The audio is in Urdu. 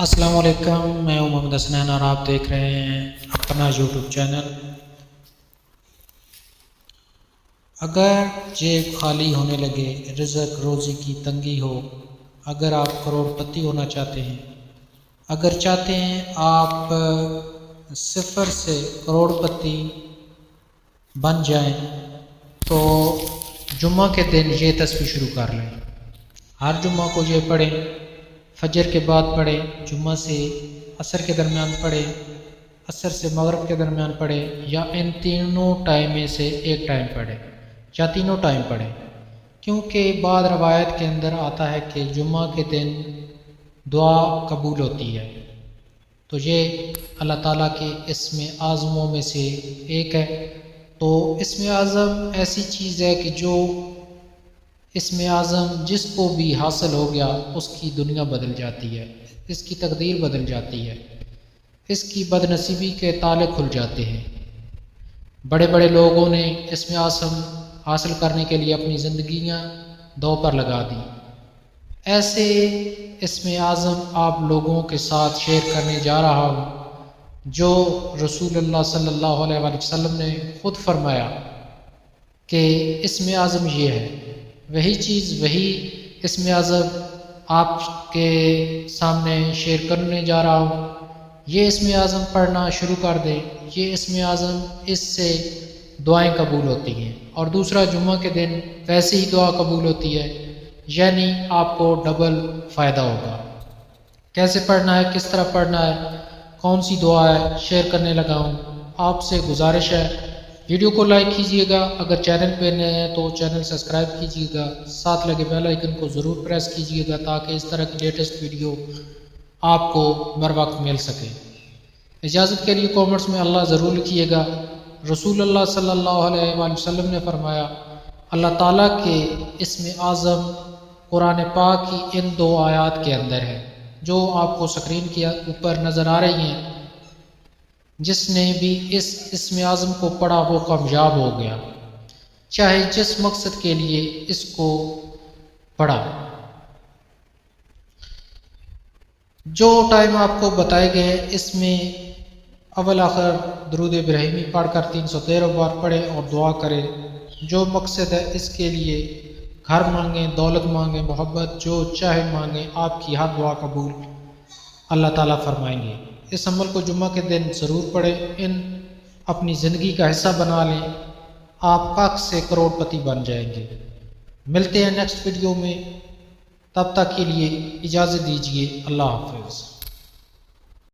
السلام علیکم، میں ہوں محمد حسنین اور آپ دیکھ رہے ہیں اپنا یوٹیوب چینل۔ اگر جیب خالی ہونے لگے، رزق روزی کی تنگی ہو، اگر آپ کروڑ پتی ہونا چاہتے ہیں، اگر چاہتے ہیں آپ صفر سے کروڑ پتی بن جائیں، تو جمعہ کے دن یہ تسبیح شروع کر لیں۔ ہر جمعہ کو یہ پڑھیں، فجر کے بعد پڑھیں، جمعہ سے عصر کے درمیان پڑھیں، عصر سے مغرب کے درمیان پڑھیں، یا ان تینوں ٹائم میں سے ایک ٹائم پڑھیں یا تینوں ٹائم پڑھیں، کیونکہ بعض روایت کے اندر آتا ہے کہ جمعہ کے دن دعا قبول ہوتی ہے۔ تو یہ اللہ تعالیٰ کے اسم اعظموں میں سے ایک ہے۔ تو اسم اعظم ایسی چیز ہے کہ جو اسم اعظم جس کو بھی حاصل ہو گیا اس کی دنیا بدل جاتی ہے، اس کی تقدیر بدل جاتی ہے، اس کی بدنصیبی کے تالے کھل جاتے ہیں۔ بڑے بڑے لوگوں نے اسم اعظم حاصل کرنے کے لیے اپنی زندگیاں دو پر لگا دی۔ ایسے اسم اعظم آپ لوگوں کے ساتھ شیئر کرنے جا رہا ہوں جو رسول اللہ صلی اللہ علیہ وآلہ وسلم نے خود فرمایا کہ اسم اعظم یہ ہے۔ وہی چیز، وہی اسم اعظم آپ کے سامنے شیئر کرنے جا رہا ہوں۔ یہ اسم اعظم پڑھنا شروع کر دیں، یہ اسم اعظم اس سے دعائیں قبول ہوتی ہیں، اور دوسرا جمعہ کے دن ویسے ہی دعا قبول ہوتی ہے، یعنی آپ کو ڈبل فائدہ ہوگا۔ کیسے پڑھنا ہے، کس طرح پڑھنا ہے، کون سی دعا ہے، شیئر کرنے لگا ہوں۔ آپ سے گزارش ہے ویڈیو کو لائک کیجئے گا، اگر چینل پہ نئے ہیں تو چینل سبسکرائب کیجئے گا، ساتھ لگے بیل آئیکن کو ضرور پریس کیجئے گا تاکہ اس طرح کی لیٹسٹ ویڈیو آپ کو بر وقت مل سکے۔ اجازت کے لیے کومنٹس میں اللہ ضرور لکھیے گا۔ رسول اللہ صلی اللہ علیہ وآلہ وسلم نے فرمایا، اللہ تعالیٰ کے اسم اعظم قرآن پاک کی ان دو آیات کے اندر ہے جو آپ کو سکرین کے اوپر نظر آ رہی ہیں۔ جس نے بھی اس اسم اعظم کو پڑھا وہ کامیاب ہو گیا، چاہے جس مقصد کے لیے اس کو پڑھا۔ جو ٹائم آپ کو بتائے گئے ہیں اس میں اول آخر درود ابراہیمی پڑھ کر 313 بار پڑھیں اور دعا کریں۔ جو مقصد ہے اس کے لیے گھر مانگیں، دولت مانگیں، محبت، جو چاہے مانگیں، آپ کی ہر دعا قبول اللہ تعالیٰ فرمائیں گے۔ اس عمل کو جمعہ کے دن ضرور پڑھیں، اپنی زندگی کا حصہ بنا لیں، آپ پاک سے کروڑ پتی بن جائیں گے۔ ملتے ہیں نیکسٹ ویڈیو میں، تب تک کے لیے اجازت دیجیے، اللہ حافظ۔